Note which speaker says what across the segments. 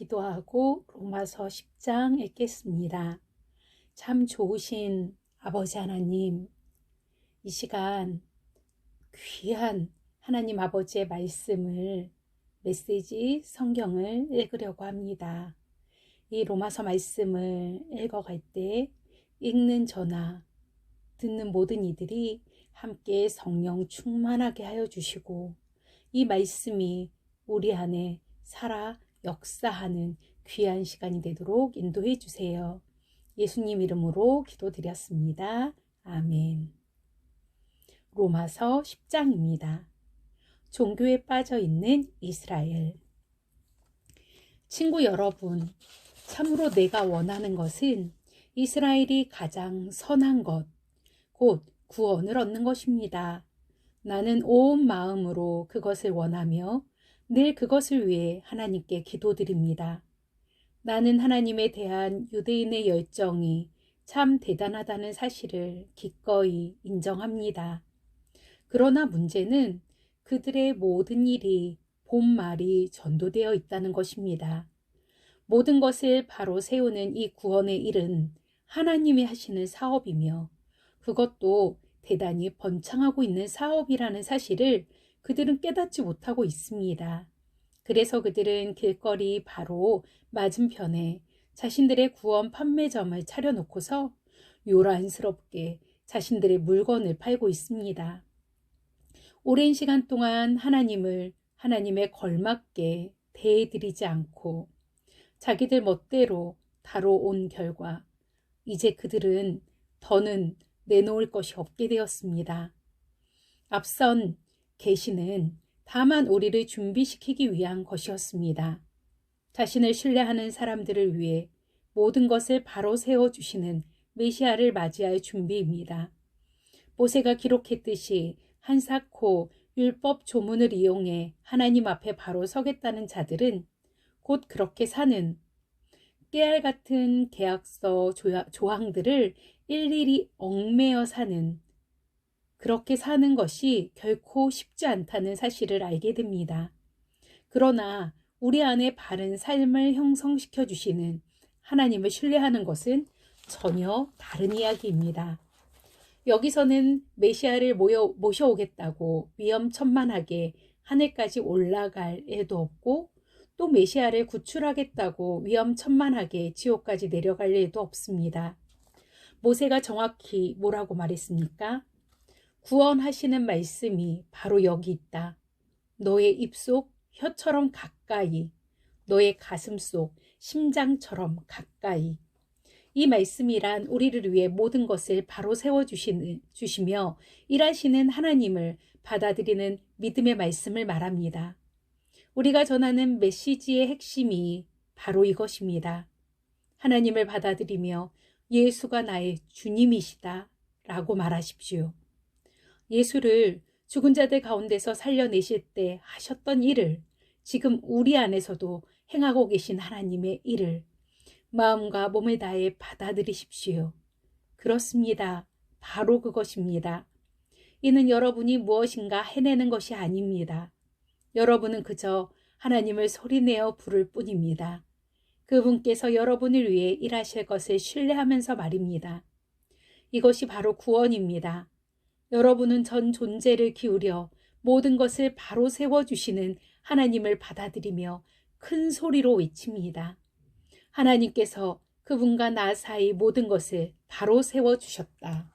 Speaker 1: 기도하고 로마서 10장 읽겠습니다. 참 좋으신 아버지 하나님, 이 시간 귀한 하나님 아버지의 말씀을 메시지 성경을 읽으려고 합니다. 이 로마서 말씀을 읽어갈 때 읽는 저나 듣는 모든 이들이 함께 성령 충만하게 하여 주시고 이 말씀이 우리 안에 살아 역사하는 귀한 시간이 되도록 인도해 주세요. 예수님 이름으로 기도드렸습니다. 아멘. 로마서 10장입니다. 종교에 빠져 있는 이스라엘. 친구 여러분, 참으로 내가 원하는 것은 이스라엘이 가장 선한 것, 곧 구원을 얻는 것입니다. 나는 온 마음으로 그것을 원하며 늘 그것을 위해 하나님께 기도드립니다. 나는 하나님에 대한 유대인의 열정이 참 대단하다는 사실을 기꺼이 인정합니다. 그러나 문제는 그들의 모든 일이 본말이 전도되어 있다는 것입니다. 모든 것을 바로 세우는 이 구원의 일은 하나님이 하시는 사업이며 그것도 대단히 번창하고 있는 사업이라는 사실을 그들은 깨닫지 못하고 있습니다. 그래서 그들은 길거리 바로 맞은편에 자신들의 구원 판매점을 차려놓고서 요란스럽게 자신들의 물건을 팔고 있습니다. 오랜 시간 동안 하나님을 하나님에 걸맞게 대해드리지 않고 자기들 멋대로 다뤄온 결과 이제 그들은 더는 내놓을 것이 없게 되었습니다. 앞선 계시는 다만 우리를 준비시키기 위한 것이었습니다. 자신을 신뢰하는 사람들을 위해 모든 것을 바로 세워주시는 메시아를 맞이할 준비입니다. 모세가 기록했듯이 한사코 율법 조문을 이용해 하나님 앞에 바로 서겠다는 자들은 곧 그렇게 사는 깨알 같은 계약서 조항들을 일일이 얽매여 사는 그렇게 사는 것이 결코 쉽지 않다는 사실을 알게 됩니다. 그러나 우리 안에 바른 삶을 형성시켜 주시는 하나님을 신뢰하는 것은 전혀 다른 이야기입니다. 여기서는 메시아를 모셔오겠다고 위험천만하게 하늘까지 올라갈 애도 없고 또 메시아를 구출하겠다고 위험천만하게 지옥까지 내려갈 일도 없습니다. 모세가 정확히 뭐라고 말했습니까? 구원하시는 말씀이 바로 여기 있다. 너의 입속 혀처럼 가까이, 너의 가슴 속 심장처럼 가까이. 이 말씀이란 우리를 위해 모든 것을 바로 세워주시며 일하시는 하나님을 받아들이는 믿음의 말씀을 말합니다. 우리가 전하는 메시지의 핵심이 바로 이것입니다. 하나님을 받아들이며 예수가 나의 주님이시다 라고 말하십시오. 예수를 죽은 자들 가운데서 살려내실 때 하셨던 일을 지금 우리 안에서도 행하고 계신 하나님의 일을 마음과 몸을 다해 받아들이십시오. 그렇습니다. 바로 그것입니다. 이는 여러분이 무엇인가 해내는 것이 아닙니다. 여러분은 그저 하나님을 소리내어 부를 뿐입니다. 그분께서 여러분을 위해 일하실 것을 신뢰하면서 말입니다. 이것이 바로 구원입니다. 여러분은 전 존재를 기울여 모든 것을 바로 세워주시는 하나님을 받아들이며 큰 소리로 외칩니다. 하나님께서 그분과 나 사이 모든 것을 바로 세워주셨다.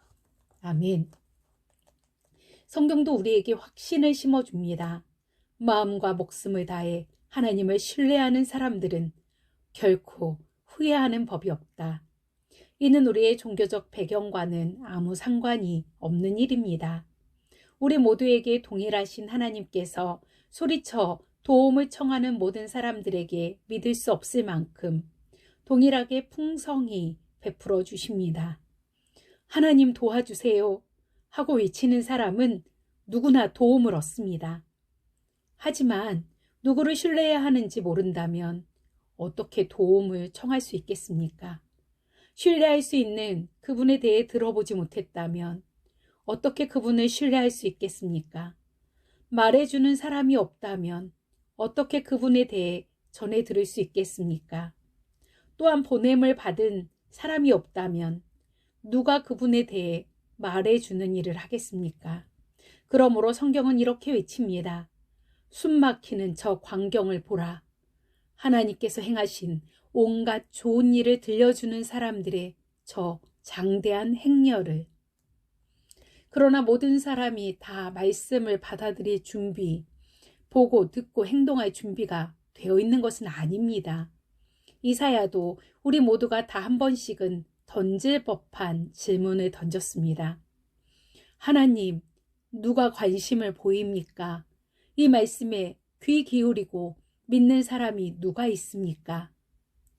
Speaker 1: 아멘. 성경도 우리에게 확신을 심어줍니다. 마음과 목숨을 다해 하나님을 신뢰하는 사람들은 결코 후회하는 법이 없다. 이는 우리의 종교적 배경과는 아무 상관이 없는 일입니다. 우리 모두에게 동일하신 하나님께서 소리쳐 도움을 청하는 모든 사람들에게 믿을 수 없을 만큼 동일하게 풍성히 베풀어 주십니다. 하나님 도와주세요 하고 외치는 사람은 누구나 도움을 얻습니다. 하지만 누구를 신뢰해야 하는지 모른다면 어떻게 도움을 청할 수 있겠습니까? 신뢰할 수 있는 그분에 대해 들어보지 못했다면 어떻게 그분을 신뢰할 수 있겠습니까? 말해주는 사람이 없다면 어떻게 그분에 대해 전해 들을 수 있겠습니까? 또한 보냄을 받은 사람이 없다면 누가 그분에 대해 말해주는 일을 하겠습니까? 그러므로 성경은 이렇게 외칩니다. 숨막히는 저 광경을 보라. 하나님께서 행하신 온갖 좋은 일을 들려주는 사람들의 저 장대한 행렬을. 그러나 모든 사람이 다 말씀을 받아들일 준비, 보고 듣고 행동할 준비가 되어 있는 것은 아닙니다. 이사야도 우리 모두가 다 한 번씩은 던질 법한 질문을 던졌습니다. 하나님, 누가 관심을 보입니까? 이 말씀에 귀 기울이고 믿는 사람이 누가 있습니까?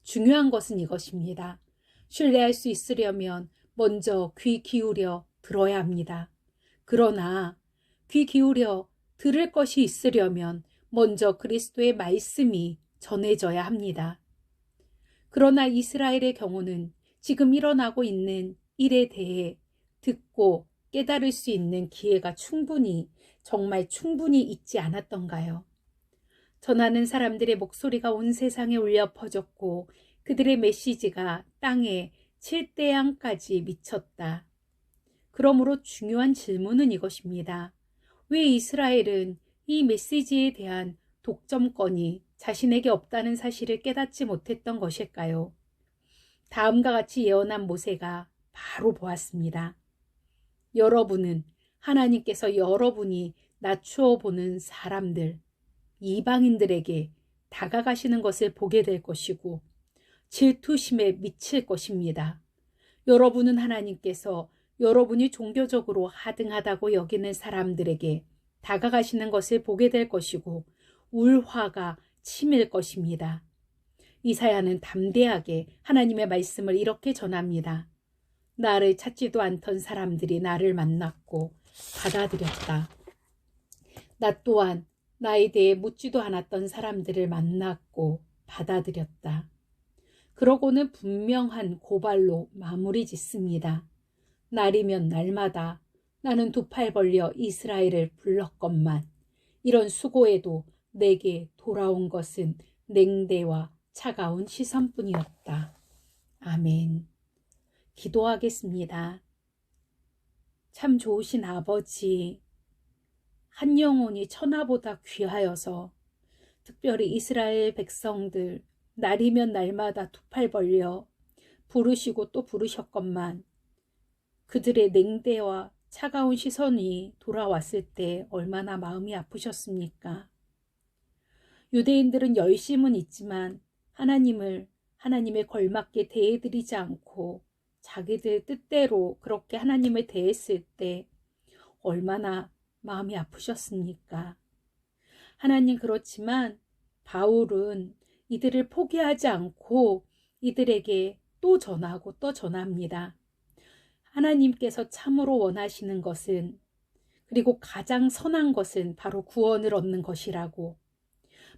Speaker 1: 중요한 것은 이것입니다. 신뢰할 수 있으려면 먼저 귀 기울여 들어야 합니다. 그러나 귀 기울여 들을 것이 있으려면 먼저 그리스도의 말씀이 전해져야 합니다. 그러나 이스라엘의 경우는 지금 일어나고 있는 일에 대해 듣고 깨달을 수 있는 기회가 정말 충분히 있지 않았던가요? 전하는 사람들의 목소리가 온 세상에 울려 퍼졌고 그들의 메시지가 땅에 칠대양까지 미쳤다. 그러므로 중요한 질문은 이것입니다. 왜 이스라엘은 이 메시지에 대한 독점권이 자신에게 없다는 사실을 깨닫지 못했던 것일까요? 다음과 같이 예언한 모세가 바로 보았습니다. 여러분은 하나님께서 여러분이 낮추어 보는 사람들, 이방인들에게 다가가시는 것을 보게 될 것이고 질투심에 미칠 것입니다. 여러분은 하나님께서 여러분이 종교적으로 하등하다고 여기는 사람들에게 다가가시는 것을 보게 될 것이고 울화가 치밀 것입니다. 이사야는 담대하게 하나님의 말씀을 이렇게 전합니다. 나를 찾지도 않던 사람들이 나를 만났고 받아들였다. 나 또한 나에 대해 묻지도 않았던 사람들을 만났고 받아들였다. 그러고는 분명한 고발로 마무리 짓습니다. 날이면 날마다 나는 두 팔 벌려 이스라엘을 불렀건만 이런 수고에도 내게 돌아온 것은 냉대와 차가운 시선뿐이었다. 아멘. 기도하겠습니다. 참 좋으신 아버지, 한 영혼이 천하보다 귀하여서 특별히 이스라엘 백성들 날이면 날마다 두 팔 벌려 부르시고 또 부르셨건만 그들의 냉대와 차가운 시선이 돌아왔을 때 얼마나 마음이 아프셨습니까? 유대인들은 열심은 있지만 하나님에 걸맞게 대해드리지 않고 자기들 뜻대로 그렇게 하나님을 대했을 때 얼마나 마음이 아프셨습니까? 하나님, 그렇지만 바울은 이들을 포기하지 않고 이들에게 또 전하고 또 전합니다. 하나님께서 참으로 원하시는 것은, 그리고 가장 선한 것은 바로 구원을 얻는 것이라고.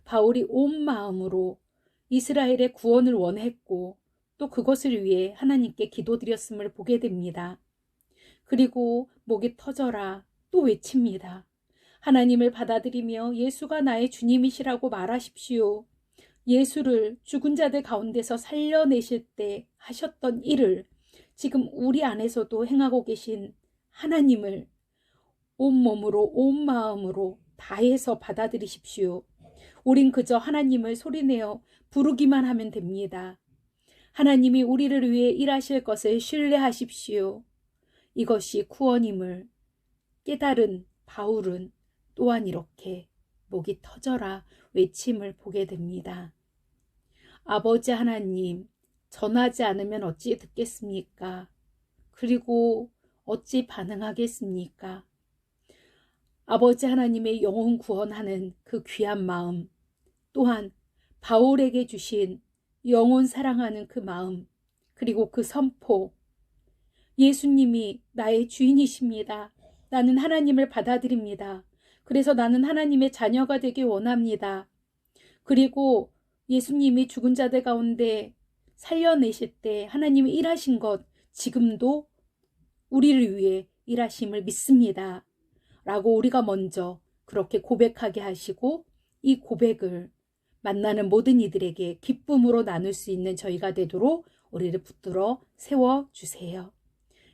Speaker 1: 바울이 온 마음으로 이스라엘의 구원을 원했고 또 그것을 위해 하나님께 기도드렸음을 보게 됩니다. 그리고 목이 터져라 또 외칩니다. 하나님을 받아들이며 예수가 나의 주님이시라고 말하십시오. 예수를 죽은 자들 가운데서 살려내실 때 하셨던 일을 지금 우리 안에서도 행하고 계신 하나님을 온몸으로 온 마음으로 다해서 받아들이십시오. 우린 그저 하나님을 소리내어 부르기만 하면 됩니다. 하나님이 우리를 위해 일하실 것을 신뢰하십시오. 이것이 구원임을 깨달은 바울은 또한 이렇게 목이 터져라 외침을 보게 됩니다. 아버지 하나님, 전하지 않으면 어찌 듣겠습니까? 그리고 어찌 반응하겠습니까? 아버지 하나님의 영혼 구원하는 그 귀한 마음, 또한 바울에게 주신 영혼 사랑하는 그 마음, 그리고 그 선포, 예수님이 나의 주인이십니다. 나는 하나님을 받아들입니다. 그래서 나는 하나님의 자녀가 되기 원합니다. 그리고 예수님이 죽은 자들 가운데 살려내실 때 하나님이 일하신 것 지금도 우리를 위해 일하심을 믿습니다. 라고 우리가 먼저 그렇게 고백하게 하시고 이 고백을 만나는 모든 이들에게 기쁨으로 나눌 수 있는 저희가 되도록 우리를 붙들어 세워주세요.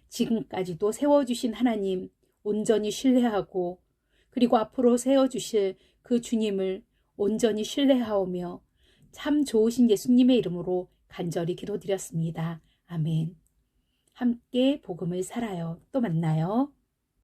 Speaker 1: 지금까지도 세워주신 하나님 온전히 신뢰하고 그리고 앞으로 세워주실 그 주님을 온전히 신뢰하오며 참 좋으신 예수님의 이름으로 간절히 기도드렸습니다. 아멘. 함께 복음을 살아요. 또 만나요.